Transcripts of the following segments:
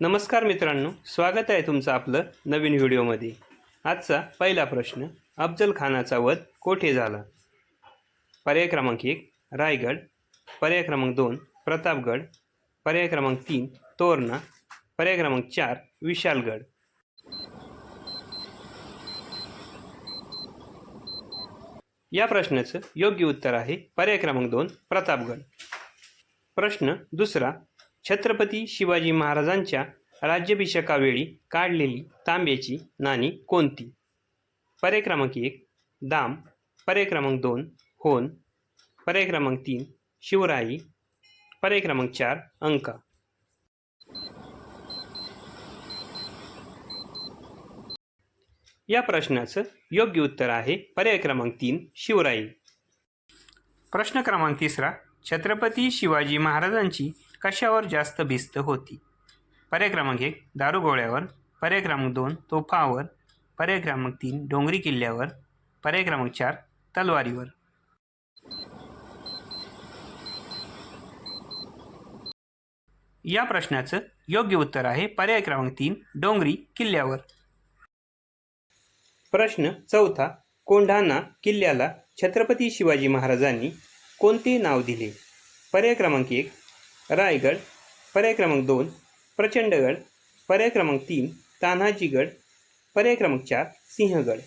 नमस्कार मित्रांनो, स्वागत आहे तुमचं आपलं नवीन व्हिडिओमध्ये। आजचा पहिला प्रश्न, अफजल खानाचा वध कोठे झाला? पर्याय क्रमांक 1 रायगड, पर्याय क्रमांक 2 प्रतापगड, पर्याय क्रमांक 3 तोरणा, पर्याय क्रमांक 4 विशालगड। या प्रश्नाचं योग्य उत्तर आहे पर्याय क्रमांक 2 प्रतापगड। प्रश्न दुसरा, छत्रपती शिवाजी महाराजांच्या राज्याभिषेकावेळी काढलेली तांब्याची नाणी कोणती? पर्याय क्रमांक 1 दाम, पर्याय क्रमांक 2 होन, पर्याय क्रमांक 3 शिवराई, पर्याय क्रमांक 4 अंका। या प्रश्नाचं योग्य उत्तर आहे पर्याय क्रमांक 3 शिवराई। प्रश्न क्रमांक तिसरा, छत्रपती शिवाजी महाराजांची कशावर जास्त भिस्त होती? पर्याय क्रमांक 1 दारुगोळ्यावर, पर्याय क्रमांक 2 तोफावर, पर्याय क्रमांक 3 डोंगरी किल्ल्यावर, पर्याय क्रमांक 4 तलवारीवर। या प्रश्नाचं योग्य उत्तर आहे पर्याय क्रमांक 3 डोंगरी किल्ल्यावर। प्रश्न चौथा, कोंढाणा किल्ल्याला छत्रपती शिवाजी महाराजांनी कोणते नाव दिले? पर्याय क्रमांक 1 रायगड, पर्याय क्रमांक 2 प्रचंडगड, पर्याय क्रमांक 3 तान्हाजीगड, पर्याय क्रमांक 4 सिंहगड।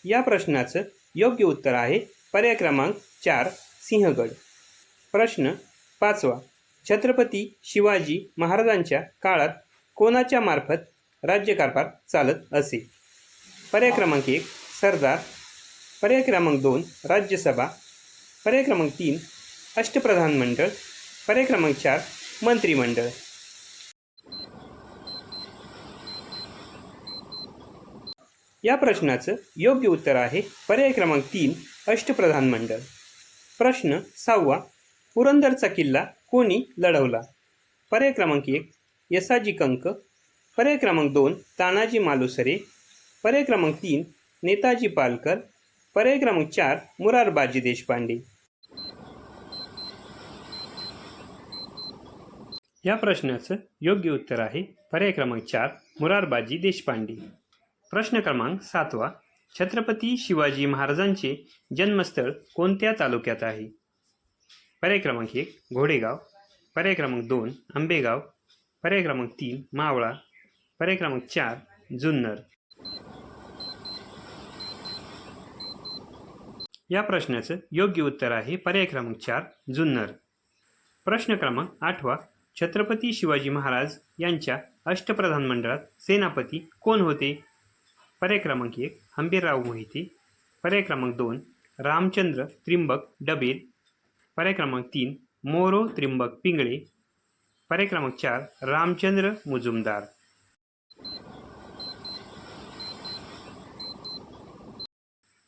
या प्रश्नाचं योग्य उत्तर आहे पर्याय क्रमांक 4 सिंहगड। प्रश्न पाचवा, छत्रपती शिवाजी महाराजांच्या काळात कोणाच्या मार्फत राज्यकारभार चालत असे? पर्याय क्रमांक 1 सरदार, पर्याय क्रमांक 2 राज्यसभा, पर्याय क्रमांक 3 अष्टप्रधान मंडळ, पर्याय क्रमांक 4 मंत्रिमंडळ। या प्रश्नाचं योग्य उत्तर आहे पर्याय क्रमांक 3 अष्टप्रधान मंडळ। प्रश्न सहावा, पुरंदरचा किल्ला कोणी लढवला? पर्याय क्रमांक 1 यसाजी कंक, पर्याय क्रमांक 2 तानाजी मालुसरे, पर्याय क्रमांक 3 नेताजी पालकर, पर्याय क्रमांक 4 मोरारबाजी देशपांडे। या प्रश्नाचं योग्य उत्तर आहे पर्याय क्रमांक 4 मोरारबाजी देशपांडे। प्रश्न क्रमांक 7वा, छत्रपती शिवाजी महाराजांचे जन्मस्थळ कोणत्या तालुक्यात आहे? पर्याय क्रमांक 1 घोडेगाव, पर्याय क्रमांक 2 आंबेगाव, पर्याय क्रमांक 3 मावळा, पर्याय क्रमांक 4 जुन्नर। या प्रश्नाचं योग्य उत्तर आहे पर्याय क्रमांक 4 जुन्नर। प्रश्न क्रमांक 8वा, छत्रपती शिवाजी महाराज यांच्या अष्टप्रधान मंडळात सेनापती कोण होते? पर्याय क्रमांक 1 हंबीरराव मोहिते, पर्याय क्रमांक 2 रामचंद्र त्रिंबक डबेल, पर्याय क्रमांक 3 मोरो त्रिंबक पिंगळे, पर्याय क्रमांक 4 रामचंद्र मुजुमदार।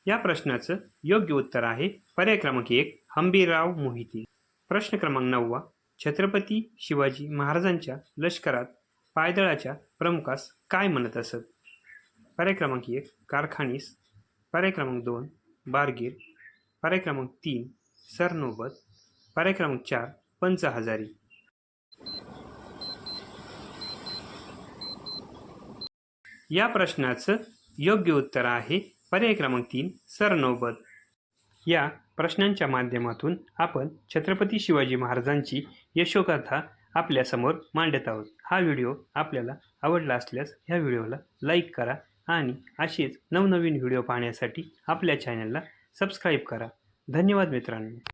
या प्रश्नाचं योग्य उत्तर आहे पर्याय क्रमांक 1 हंबीरराव मोहिते। प्रश्न क्रमांक 9वा, छत्रपती शिवाजी महाराजांच्या लष्करात पायदळाच्या प्रमुखास काय म्हणत असत? पर्याय क्रमांक 1 कारखानीस, पर्याय क्रमांक 2 बारगीर, पर्याय क्रमांक 3 सरनोबत, पर्याय क्रमांक 4 पंच हजारी। या प्रश्नाचं योग्य उत्तर आहे पर्याय क्रमांक 3 सरनोबत। या प्रश्नांच्या माध्यमातून आपण छत्रपती शिवाजी महाराजांची यशोगाथा आपल्यासमोर मांडत आहोत। हा व्हिडिओ आपल्याला आवडला असल्यास ह्या व्हिडिओला लाईक करा आणि असेच नवनवीन व्हिडिओ पाहण्यासाठी आपल्या चॅनलला सबस्क्राईब करा। धन्यवाद मित्रांनो।